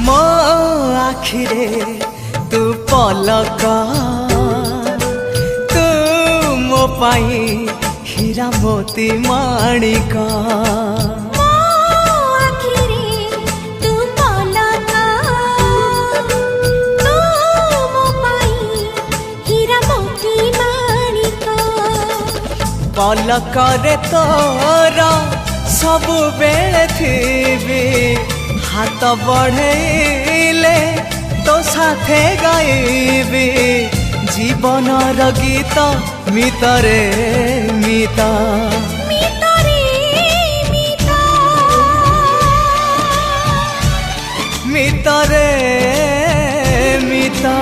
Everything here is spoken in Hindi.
मो आखिरे तू पलक तू मो पाई हीरा मोती माणिक पलकरे तोर सब बेले थी हाथ बढ़ेले तो साथे गाइबी जीवन गीत मितरे मिता मितरे मिता।